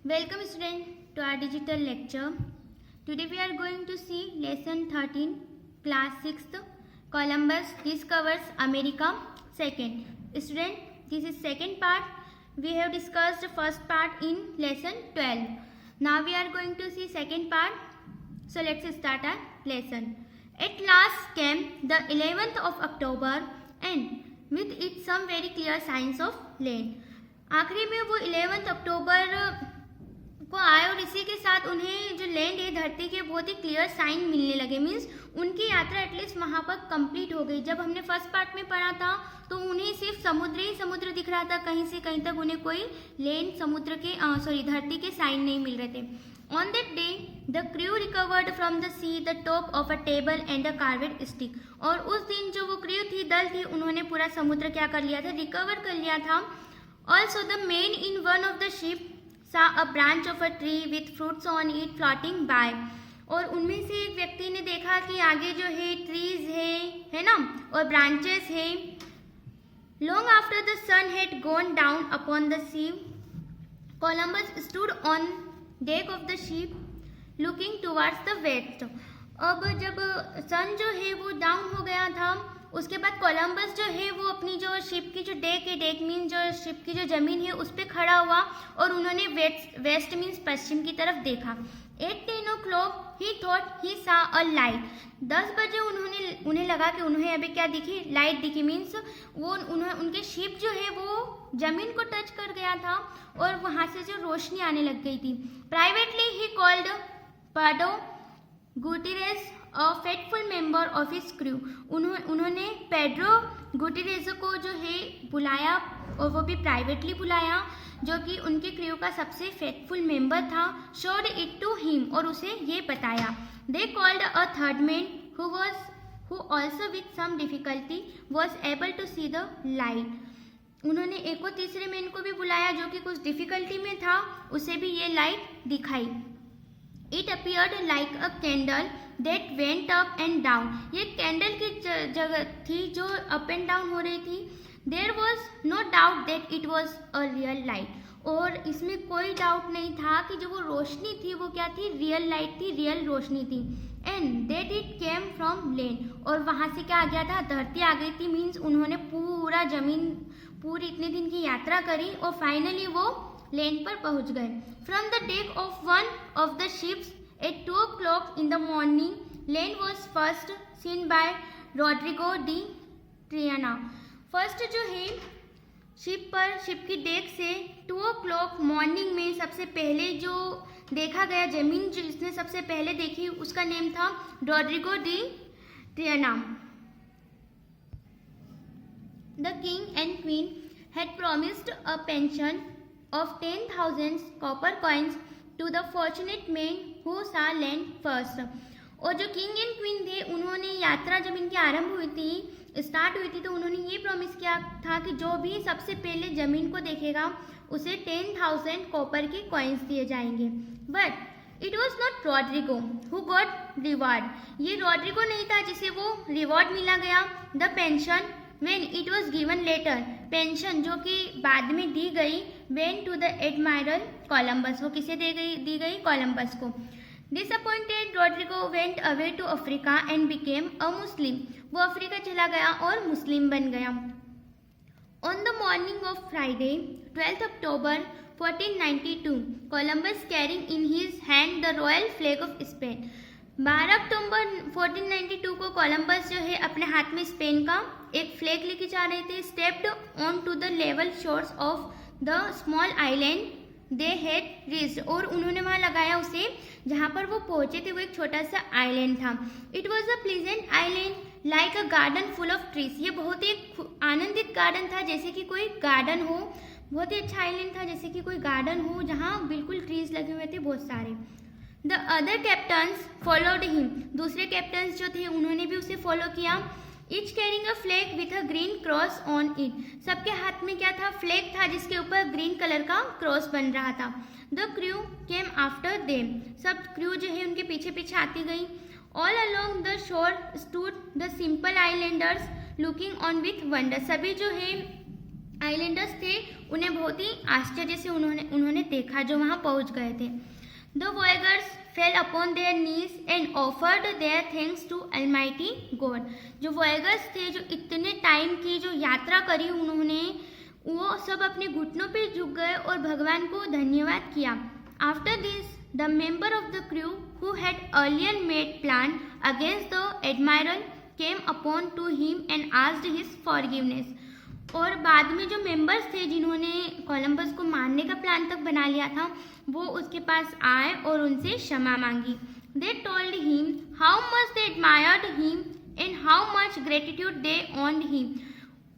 Welcome student to our digital lecture. Today we are going to see lesson 13 class 6th Columbus discovers America. Second student, this is second part. We have discussed the first part in lesson 12. Now we are going to see second part. So let's start our lesson. At last came the 11th of October and with it some very clear signs of land. आखिरी में वो 11 अक्टूबर को आए और इसी के साथ उन्हें जो लैंड है धरती के बहुत ही क्लियर साइन मिलने लगे। मीन्स उनकी यात्रा एटलीस्ट वहाँ पर कंप्लीट हो गई। जब हमने फर्स्ट पार्ट में पढ़ा था तो उन्हें सिर्फ समुद्र ही समुद्र दिख रहा था, कहीं से कहीं तक उन्हें कोई लैंड समुद्र के धरती के साइन नहीं मिल रहे थे। On that day the crew recovered from the sea the top of a table and a carved stick. और उस दिन जो वो क्रू थी, दल थी, उन्होंने पूरा समुद्र क्या कर लिया था, रिकवर कर लिया था। Also the man in one of the ship saw a branch of a tree with fruits on it floating by। और उनमें से एक व्यक्ति ने देखा कि आगे जो है ट्रीज है ना, और ब्रांचेस है। Long after the sun had gone down upon the sea, Columbus stood on deck of the ship, looking towards the west। अब जब सन जो है वो डाउन हो गया था, उसके बाद कोलंबस जो है वो अपनी जो शिप की जो डेक है, डेक मीन्स जो शिप की जो जमीन है उस पर खड़ा हुआ और उन्होंने वेस्ट मीन्स पश्चिम की तरफ देखा। एट 10 o'clock ही थॉट ही सा अ लाइट। 10 बजे उन्हें लगा कि उन्हें अभी क्या दिखी, लाइट दिखी। मीन्स वो उनके शिप जो है वो जमीन को टच कर गया था और वहाँ से जो रोशनी आने लग गई थी। Privately he called Pedro Gutierrez a faithful member of his crew. उन्होंने पेड्रो गुटिरेस को जो है बुलाया और वो भी प्राइवेटली बुलाया, जो कि उनके क्रू का सबसे फेथफुल मेंबर था। शोड इट टू हिम, और उसे ये बताया। They called a third man who also with some difficulty was able to see the light. उन्होंने एक और तीसरे मैन को भी बुलाया जो कि कुछ डिफिकल्टी में था, उसे भी ये लाइट दिखाई। It appeared like a candle that went up and down. ये कैंडल की जगह थी जो अप एंड डाउन हो रही थी। There was no doubt that it was a real light. और इसमें कोई डाउट नहीं था कि जो वो रोशनी थी वो क्या थी, रियल लाइट थी, रियल रोशनी थी। And that it came from land, और वहाँ से क्या आ गया था, धरती आ गई थी। मीन्स उन्होंने पूरी इतने दिन की यात्रा करी और फाइनली वो लैंड पर पहुंच गए। From the deck of one of the ships at 2 o'clock in the morning land was first seen by Rodrigo de Triana. First जो है शिप की डेक से 2 o'clock मॉर्निंग में सबसे पहले जो देखा गया, जमीन जो जिसने सबसे पहले देखी, उसका नेम था Rodrigo de Triana. The king and queen had promised a pension of 10,000 copper coins to the fortunate man who saw land first। और जो किंग एंड क्वीन थे, उन्होंने यात्रा जब इनकी आरंभ हुई थी, स्टार्ट हुई थी, तो उन्होंने ये प्रॉमिस किया था कि जो भी सबसे पहले जमीन को देखेगा उसे 10,000 कॉपर के कॉइन्स दिए जाएंगे। But it was not Rodrigo who got reward. ये रॉड्रिगो नहीं था जिसे वो रिवॉर्ड मिला गया। The pension when it was given later, pension जो कि बाद में दी गई, went to the admiral Columbus। वो किसे दी गई, कोलंबस को। Disappointed Rodrigo went away to Africa and became a Muslim। वो अफ्रीका चला गया और मुस्लिम बन गया। On the morning of Friday 12th October 1492, Columbus carrying in his hand the royal flag of Spain। 12 अक्टूबर 1492 को कोलंबस जो है अपने हाथ में स्पेन का एक फ्लैग लेके जा रहे थे। Stepped on to the level shores of the small island they had reached, और उन्होंने वहाँ लगाया उसे जहाँ पर वो पहुँचे थे, वो एक छोटा सा आइलैंड था। It was a pleasant island like a garden full of trees. ये बहुत ही आनंदित गार्डन था, जैसे कि कोई गार्डन हो। बहुत ही अच्छा आइलैंड था, जैसे कि कोई गार्डन हो जहाँ बिल्कुल ट्रीज लगे हुए थे बहुत सारे। The other captains followed him. दूसरे कैप्टन्स जो थे उन्होंने भी उसे फॉलो किया। Each carrying a flag with a green cross on it. सबके हाथ में क्या था, फ्लैग था जिसके ऊपर ग्रीन कलर का क्रॉस बन रहा था। The crew came after them. सब क्रू जो है उनके पीछे पीछे आती गई। All along the shore stood the simple Islanders looking on with wonder. सभी जो है आइलैंडर्स थे उन्हें बहुत ही आश्चर्य से उन्होंने देखा जो वहाँ पहुँच गए थे। The voyagers fell upon their knees and offered their thanks to almighty God. जो वॉयगर्स थे जो इतने टाइम की जो यात्रा करी उन्होंने, वो सब अपने घुटनों पे झुक गए और भगवान को धन्यवाद किया। After this the member of the crew who had earlier made plan against the admiral came upon to him and asked his forgiveness. और बाद में जो मेंबर्स थे जिन्होंने कोलंबस को मारने का प्लान तक बना लिया था, वो उसके पास आए और उनसे क्षमा मांगी। They told him how much they admired him and how much gratitude they owned him.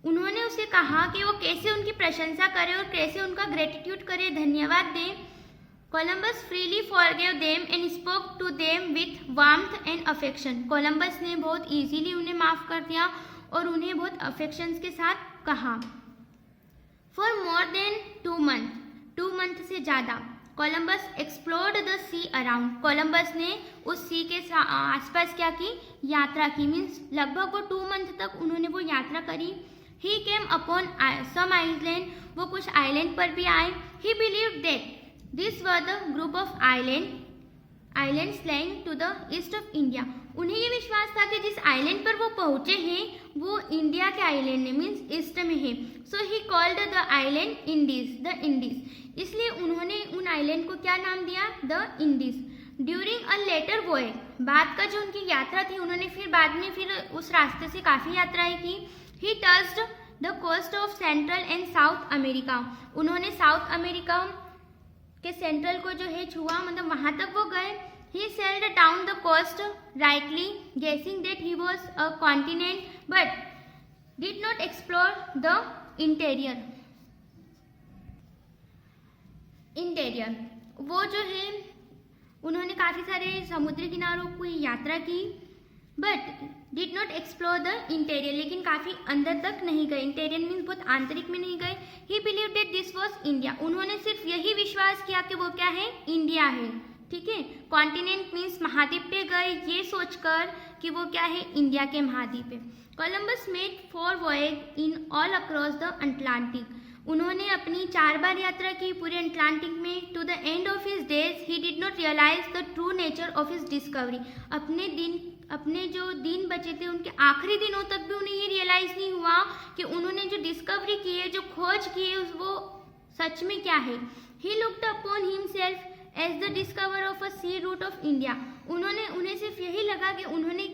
उन्होंने उसे कहा कि वो कैसे उनकी प्रशंसा करे और कैसे उनका ग्रेटिट्यूड करे, धन्यवाद दें। Columbus freely forgave them and spoke to them with warmth and affection. Columbus ने बहुत इजीली उन्हें माफ़ कर दिया और उन्हें बहुत अफेक्शंस के साथ कहा। फॉर मोर देन 2 मंथ से ज़्यादा Columbus explored the sea around. Columbus ने उस सी के आसपास क्या की, यात्रा की। मीन्स लगभग वो 2 मंथ तक उन्होंने वो यात्रा करी। ही केम अपॉन सम आइलैंड, वो कुछ आइलैंड पर भी आए। He believe that this were the group of islands lying to the east of India. उन्हें ये विश्वास था कि जिस आइलैंड पर वो पहुंचे हैं वो इंडिया के आइलैंड है, मीन्स ईस्ट में है। So he called the island Indies, the Indies. इसलिए उन्होंने उन आइलैंड को क्या नाम दिया, the Indies. During a later voyage, बाद का जो उनकी यात्रा थी, उन्होंने फिर बाद में फिर उस रास्ते से काफ़ी यात्राएं की। He touched the coast of central and south America. उन्होंने साउथ अमेरिका के सेंट्रल को जो है छुआ, मतलब वहाँ तक वो गए। He sailed down the coast, rightly guessing that he was a continent, but did not explore the interior. वो जो है उन्होंने काफ़ी सारे समुद्री किनारों की यात्रा की, but did not explore the interior, लेकिन काफ़ी अंदर तक नहीं गए। इंटेरियर मीन्स बहुत आंतरिक में नहीं गए। ही believe that this was India. उन्होंने सिर्फ यही विश्वास किया कि वो क्या है, इंडिया है। ठीक है, कॉन्टिनेंट मीन्स महाद्वीप पे गए ये सोचकर कि वो क्या है, इंडिया के महाद्वीप पे। Columbus made 4 voyages in all across the Atlantic. उन्होंने अपनी 4 बार यात्रा की पूरे अटलांटिक में। To the end of his days he did not realise the true nature of his discovery. अपने जो दिन बचे थे उनके आखिरी दिनों तक भी उन्हें ये रियलाइज नहीं हुआ कि उन्होंने जो डिस्कवरी की है, जो खोज की है, वो सच में क्या है। He looked upon himself as the discover of a sea route of India. उन्हें सिर्फ यही लगा कि उन्होंने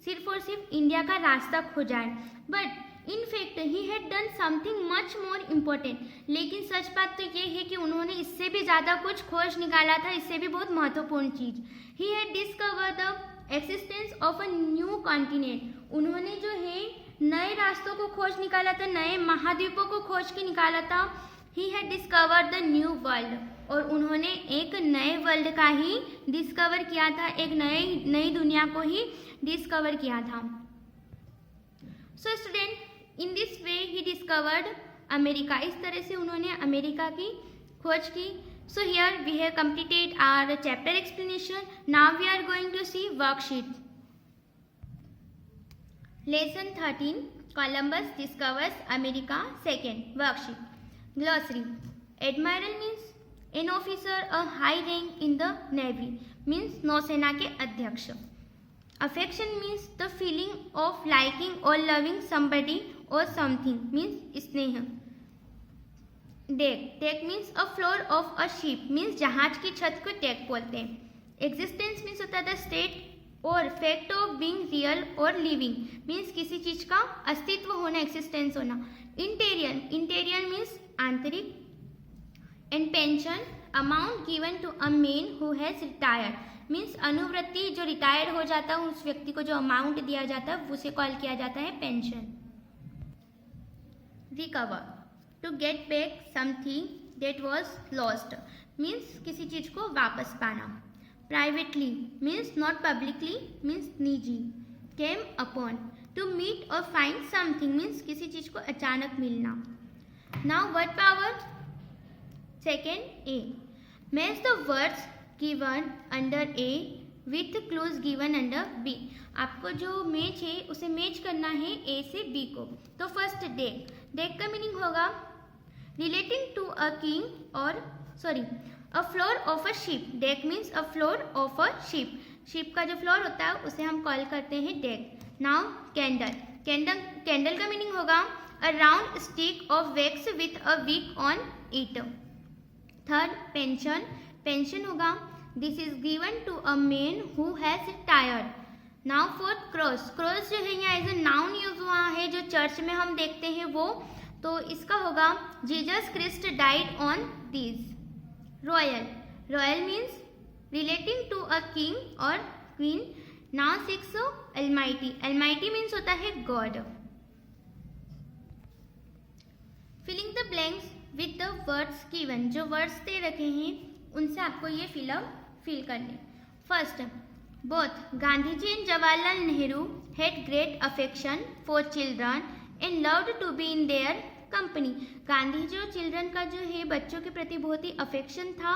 सिर्फ और सिर्फ इंडिया का रास्ता खोजा है, but in fact he had done something much more important. लेकिन सच बात तो ये है कि उन्होंने इससे भी ज़्यादा कुछ खोज निकाला था, इससे भी बहुत महत्वपूर्ण चीज़। He had discover the existence of a new continent. उन्होंने जो है नए रास्तों को खोज निकाला था, नए महाद्वीपों को खोज के निकाला था। He had discovered the new world, और उन्होंने एक नए वर्ल्ड का ही डिस्कवर किया था, एक नई दुनिया को ही डिस्कवर किया था। So student, in this way he discovered America. इस तरह से उन्होंने अमेरिका की खोज की। So here we have completed our chapter explanation. Now we are going to see worksheet. Lesson 13 Columbus discovers America. Second worksheet. Glossary. Admiral means an officer a high rank in the navy, means नौसेना के अध्यक्ष। Affection means the feeling of liking और loving somebody और something, means स्नेह। Deck means a floor of a ship, means जहाज की छत को डेक बोलते हैं। एग्जिस्टेंस मीन्स होता है स्टेट और फैक्ट ऑफ बीइंग रियल और लिविंग, मीन्स किसी चीज का अस्तित्व होना, एक्सिस्टेंस होना। इंटीरियर मीन्स आंतरिक। And pension amount given to a man who has retired, means अनुवृत्ति जो रिटायर हो जाता है उस व्यक्ति को जो अमाउंट दिया जाता है उसे कॉल किया जाता है pension. Recover to get back something that was lost, means किसी चीज को वापस पाना। Privately means not publicly, means निजी। केम अपॉन टू मीट और फाइंड समथिंग, मीन्स किसी चीज को अचानक मिलना। Now word power second A. Match the words given under A with clues given under B. आपको जो मैच है उसे मैच करना है ए से बी को। तो फर्स्ट डेक। डेक का मीनिंग होगा relating to a king or a floor of a ship. Deck means a floor of a ship. Ship का जो फ्लोर होता है उसे हम कॉल करते हैं डेक. नाउ कैंडल का मीनिंग होगा a round stick of wax with a wick on it. Third pension होगा this is given to a man who has tired. Now fourth cross जो है यहाँ एज ए नाउन यूज हुआ है, जो church में हम देखते हैं वो, तो इसका होगा Jesus Christ died on this. Royal means relating to a king और क्वीन. नाउ 6 अलमाइटी मीन्स होता है God. Filling the blanks with the words given. जो वर्ड्स दे रखे हैं उनसे आपको ये फिल करने. First, both Gandhiji and Jawaharlal Nehru had great affection for children and loved to be in their company. Gandhiji और चिल्ड्रन का जो है बच्चों के प्रति बहुत ही अफेक्शन था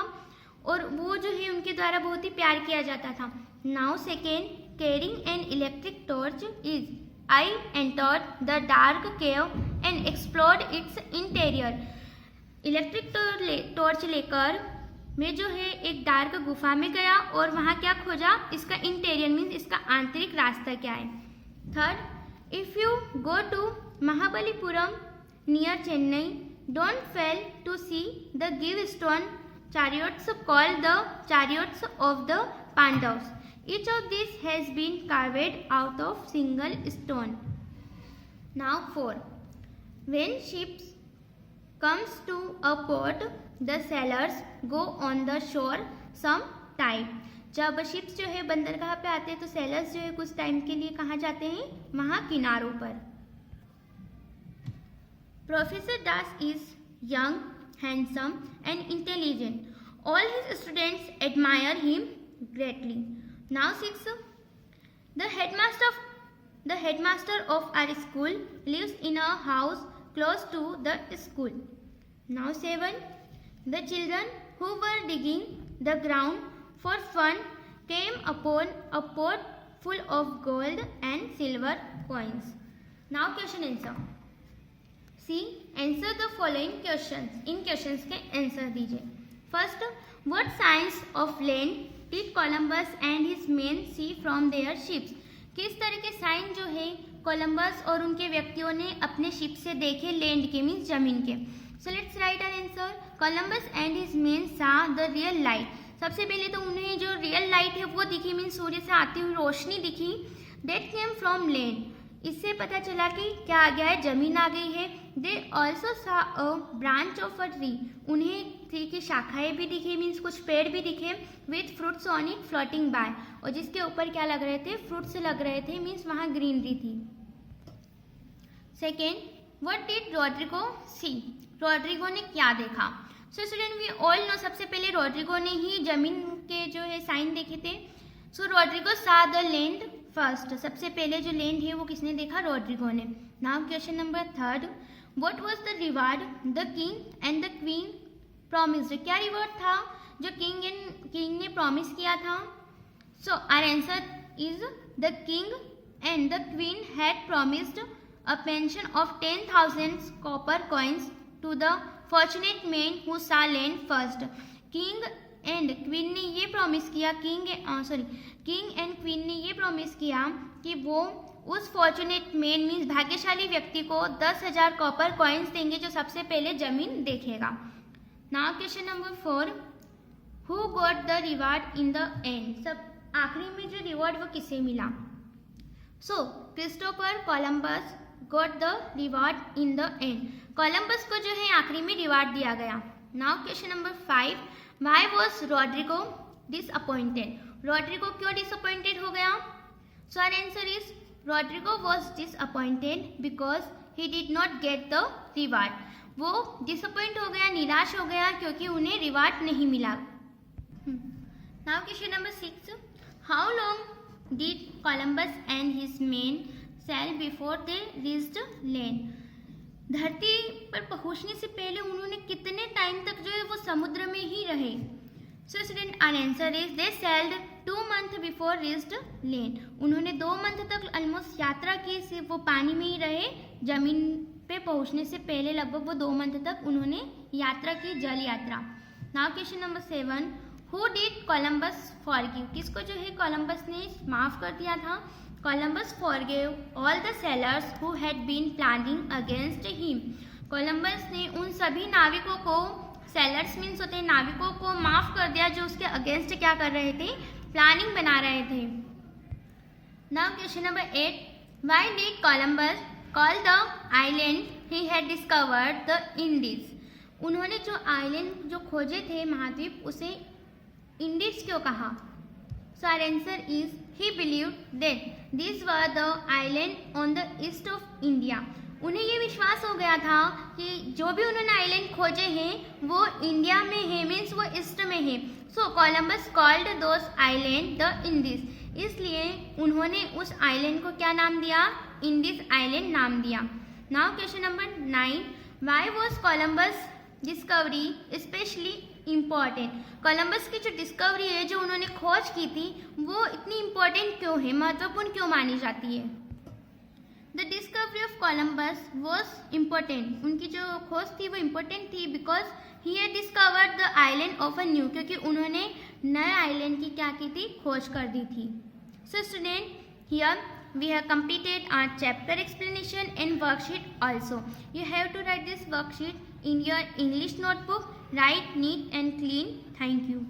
और वो जो है उनके द्वारा बहुत ही प्यार किया जाता था. Now second, carrying an electric torch is I entered the dark cave and explored it's interior. Electric torch लेकर मैं जो है एक डार्क गुफा में गया और वहाँ क्या खोजा, इसका इंटीरियर मीन्स इसका आंतरिक रास्ता क्या है. Third, if you go to Mahabalipuram near Chennai, don't fail to see the give stone chariots called the chariots of the Pandavas. Each of these has been carved out of single stone. Now 4. When ships comes to a port, the sailors go on the shore some time. जब ships जो है बंदरगाह पे आते हैं तो sellers जो है कुछ टाइम के लिए कहाँ जाते हैं, वहाँ किनारों पर. Professor Das is young, handsome and intelligent. All his students admire him greatly. Now 6. The headmaster of our school lives in a house close to the school. Now 7. The children who were digging the ground for fun came upon a pot full of gold and silver coins. Now question answer. C, answer the following questions. इन questions के answer दीजिए. First, what signs of land did Columbus and his men see from their ships. किस तरह के sign जो है Columbus और उनके व्यक्तियों ने अपने शिप से देखे लैंड के मीन्स जमीन के. So let's write our answer. Columbus and his men saw the real light. सबसे पहले तो उन्हें जो रियल लाइट है वो दिखी मीन्स सूर्य से आती हुई रोशनी दिखी. That came from land. इससे पता चला कि क्या आ गया है, जमीन आ गई है. They also saw a branch of a tree. उन्हें ट्री की शाखाएं भी दिखी मीन्स कुछ पेड़ भी दिखे with fruits on it floating by. और जिसके ऊपर क्या लग रहे थे, फ्रूट्स लग रहे थे मीन्स वहाँ ग्रीनरी थी. Second, what did Rodrigo see. Rodrigo ने क्या देखा. So student we all know, सबसे पहले रॉड्रिगो ने ही जमीन के जो है साइन देखे थे. सो रॉड्रिगो सा द लैंड फर्स्ट. सबसे पहले जो लैंड है वो किसने देखा, रॉड्रिगो ने. Now question number third, what was the reward the king and the queen promised. क्या रिवार्ड था जो किंग ने प्रॉमिस किया था. So our answer is the king and the queen had promised a pension of 10,000 copper coins to the fortunate man who saw land first. King and queen ने ये promise किया, king and queen ने ये promise किया कि वो उस fortunate man means भाग्यशाली व्यक्ति को 10,000 कॉपर कॉइन्स देंगे जो सबसे पहले जमीन देखेगा. Now question number 4, who got the reward in the end. सब आखिरी में जो रिवार्ड वो किसे मिला. So Christopher Columbus got the reward in the end. Columbus को जो है आखिरी में रिवार्ड दिया गया. Now question number 5, why was Rodrigo disappointed. Rodrigo क्यों डिसअपॉइंटेड हो गया. So our answer is Rodrigo was disappointed because he did not get the reward. वो डिसअपॉइंट हो गया, निराश हो गया क्योंकि उन्हें रिवार्ड नहीं मिला. Now question number 6, how long did Columbus and his men sail before they reached land. धरती पर पहुंचने से पहले उन्होंने कितने टाइम तक जो है वो समुद्र में ही रहे. So student our answer is they sailed 2 months before reached land. उन्होंने 2 मंथ तक ऑलमोस्ट यात्रा की, सिर्फ वो पानी में ही रहे, जमीन पे पहुंचने से पहले लगभग वो 2 मंथ तक उन्होंने यात्रा की, जल यात्रा। Now question number 7, who did Columbus forgive? किसको जो है कोलंबस ने माफ कर दिया था? Columbus forgive all the sailors who had been planning against him. Columbus ने उन सभी नाविकों को, सेलर्स मीन्स होते हैं नाविकों को, माफ कर दिया जो उसके अगेंस्ट क्या कर रहे थे, प्लानिंग बना रहे थे। Now question number 8, why did Columbus call the island he had discovered the Indies? उन्होंने जो आइलैंड जो खोजे थे, महाद्वीप, उसे इंडीज क्यों कहा? So our answer is he believed that this were the island on the east of India. उन्हें ये विश्वास हो गया था कि जो भी उन्होंने आइलैंड खोजे हैं वो इंडिया में है, मीन्स वो ईस्ट में है। So Columbus called those island the Indies, इसलिए उन्होंने उस आइलैंड को क्या नाम दिया? इंडीज आइलैंड नाम दिया। Now question number 9, why was Columbus discovery specially important? Columbus की जो डिस्कवरी है, जो उन्होंने खोज की थी, वो इतनी इम्पोर्टेंट क्यों है, महत्वपूर्ण क्यों मानी जाती है? The discovery of Columbus was important, उनकी जो खोज थी वो इम्पोर्टेंट थी because he had discovered the island of a new, क्योंकि उन्होंने नए आइलैंड की क्या की थी, खोज कर दी थी। So student, here we have completed our chapter explanation and worksheet also. You have to write this worksheet in your English notebook. Write neat and clean. Thank you.